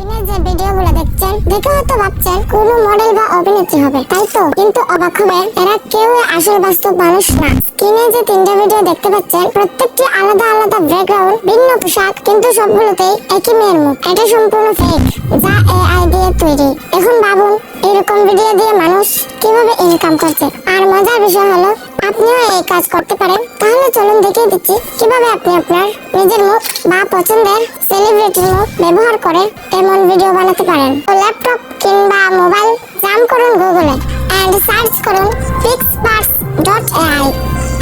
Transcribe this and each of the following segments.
স্ক্রিনে যে ভিডিওগুলো দেখছেন দেখে হয়তো ভাবছেন কোন মডেল বা অভিনেত্রী হবে, তাই তো? কিন্তু অবাক হবেন, এরা কেউ আসল বাস্তব মানুষ না। স্ক্রিনে যে 3টা ভিডিও দেখতে পাচ্ছেন প্রত্যেকটি আলাদা আলাদা ব্যাকগ্রাউন্ড, ভিন্ন পোশাক, কিন্তু সবগুলোতেই একই মেয়ের মুখ। এটা সম্পূর্ণ ফেক, যা এআই দিয়ে তৈরি। এখন ভাবুন, এরকম ভিডিও দিয়ে মানুষ কিভাবে ইনকাম করছে। আর মজার বিষয় হলো আপনিও এই কাজ করতে পারেন। তাহলে চলুন দেখিয়ে দিচ্ছি কিভাবে আপনি আপনার নিজের মুখ বা পছন্দের সেলিব্রিটির মুখ ব্যবহার করে এমন ভিডিও বানাতে পারেন। ল্যাপটপ কিংবা মোবাইল জাম করুন গুগলে এন্ড সার্চ করুন pixparts.ai।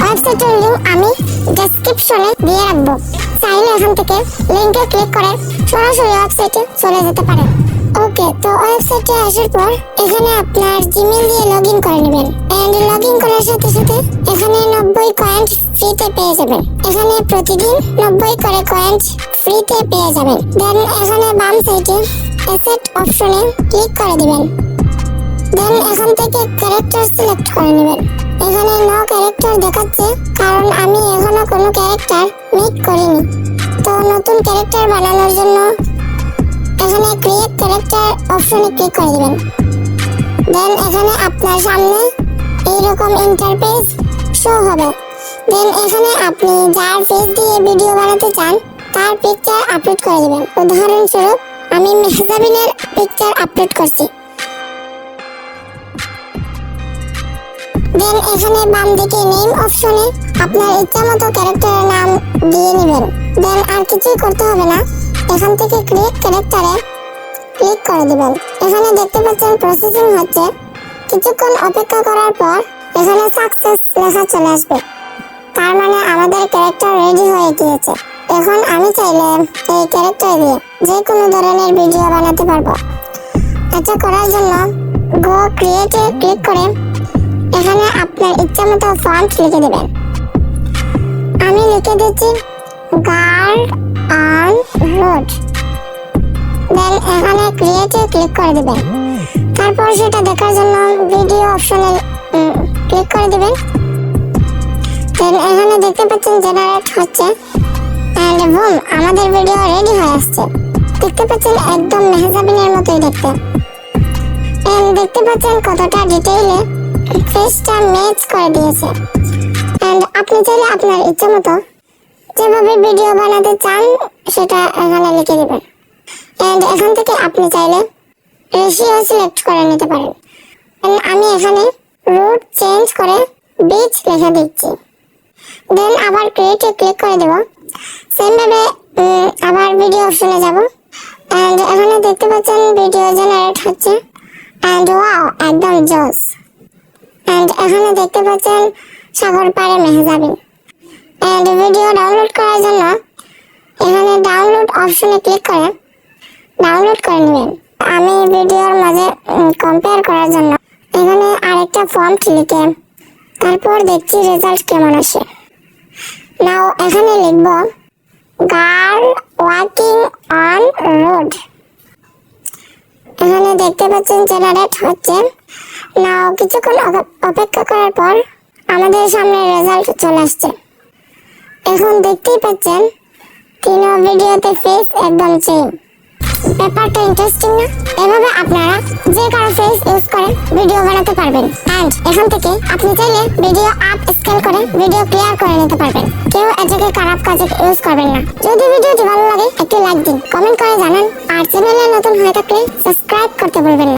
ওয়েবসাইটের লিংক আমি ডেসক্রিপশনে দিয়ে রাখবো। চাইলে এখান থেকে লিংকে ক্লিক করে সরাসরি ওয়েবসাইটে চলে যেতে পারেন। ওকে, তো ওয়েবসাইটে আসার পর এখানে আপনার জিমেইল দিয়ে লগইন করে নেবেন এন্ড লগইন করার সাথে সাথে এখানে 90 কয়েন ফ্রিতে পেয়ে যাবেন। এখানে প্রতিদিন 90 করে কয়েন ফ্রিতে পেয়ে যাবেন। দেন এখানে বাম সাইডে অ্যাসেট অপশনে ক্লিক করে দিবেন। দেন এখান থেকে ক্যারেক্টার সিলেক্ট করে নেবেন। এখানে নো ক্যারেক্টার দেখাচ্ছে কারণ আমি এখনো কোনো ক্যারেক্টার মেক করিনি। তো নতুন ক্যারেক্টার বানানোর জন্য এখানে ক্রিয়েট ক্যারেক্টার অপশনে ক্লিক করে দিবেন। দেন এখানে আপনার সামনে এইরকম ইন্টারফেস শো হবে। দেন এখানে আপনি যার ফেস দিয়ে ভিডিও বানাতে চান তার পিকচার আপলোড করে দিবেন। উদাহরণস্বরূপ আমি মেহজাবিনের পিকচার আপলোড করছি। দেন এখানে বাম দিকে নেম অপশনে আপনার ইচ্ছামতো ক্যারেক্টারের নাম দিয়ে নেবেন। দেন আর কিছুই করতে হবে না, এখান থেকে ক্রিয়েট ক্যারেক্টারে ক্লিক করে দিবেন। এখানে দেখতে পাচ্ছেন প্রসেসিং হচ্ছে। কিছুক্ষণ অপেক্ষা করার পর এখানে সাকসেস লেখা চলে আসবে, তার মানে আমাদের ক্যারেক্টার রেডি হয়ে গিয়েছে। এখন আমি চাইলে এই ক্যারেক্টার দিয়ে যে কোনো ধরনের ভিডিও বানাতে পারবো। এটা করার জন্য গো ক্রিয়েটে ক্লিক করে এখানে আপনার ইচ্ছামতো ফন্ট লিখে দেবেন। আমি লিখে দিচ্ছি গার্ল অন রোড। দেন এখানে ক্রিয়েটে ক্লিক করে দিবেন। তারপর সেটা দেখার জন্য ভিডিও অপশনে ক্লিক করে দিবেন। দেন এখানে দেখতে পাচ্ছেন জেনারেট হচ্ছে এন্ড বুম, আমাদের ভিডিও রেডি হয়ে আসছে। দেখতে পাচ্ছেন একদম মেহজাবিনের মতোই দেখতে। এন্ড দেখতে পাচ্ছেন কতটা ডিটেইলে ফেসটা ম্যাচ করে দিয়েছে। এন্ড আপনি চাইলে আপনার ইচ্ছামতো যেভাবে ভিডিও বানাতে চান সেটা এখানে লিখে দিবেন। এন্ড এখান থেকে আপনি চাইলে রেশিও সিলেক্ট করে নিতে পারেন। আমি এখানে রুট চেঞ্জ করে বিচ লিখে দিচ্ছি। দেন আবার ক্রিয়েটে ক্লিক করে দেব। সেম ভাবে আবার ভিডিও অপশনে যাব এন্ড এখানে দেখতে পাচ্ছেন ভিডিও জেনারেট হচ্ছে এন্ড ওয়াও, একদম জোস। এন্ড এখানে দেখতে পাচ্ছেন সাগর পাড়ে মেহজাবিন। এন্ড ভিডিও ডাউনলোড করার জন্য এখানে ডাউনলোড অপশনে ক্লিক করে ডাউনলোড করে নেবেন। আমি ভিডিওর মাঝে কম্পেয়ার করার জন্য এখানে আরেকটা ফন্ট লিখে তারপর দেখছি রেজাল্ট কেমন আসে। নাও এখানে লিখব গার্ল ওয়াকিং অন রোড। এখানে দেখতে পাচ্ছেন জেনারেট হচ্ছে। নাও কিছুক্ষণ অপেক্ষা করার পর আমাদের সামনে রেজাল্ট চলে আসছে। এখন দেখতেই পাচ্ছেন তিনো ভিডিওতে ফেস একদম সেম। ব্যাপারটা ইন্টারেস্টিং না? এভাবে আপনারা যে কারো ফেস ইউজ করে ভিডিও বানাতে পারবেন। এন্ড এখান থেকে আপনি চাইলে ভিডিও আপ স্কেল করে ভিডিও ক্লিয়ার করে নিতে পারবেন। কেউ এটাকে খারাপ কাজে ইউজ করবেন না। যদি ভিডিওটি ভালো লাগে একটি লাইক দিন, কমেন্ট করে জানান। আর চ্যানেলে নতুন হয়ে থাকলে সাবস্ক্রাইব করতে ভুলবেন না।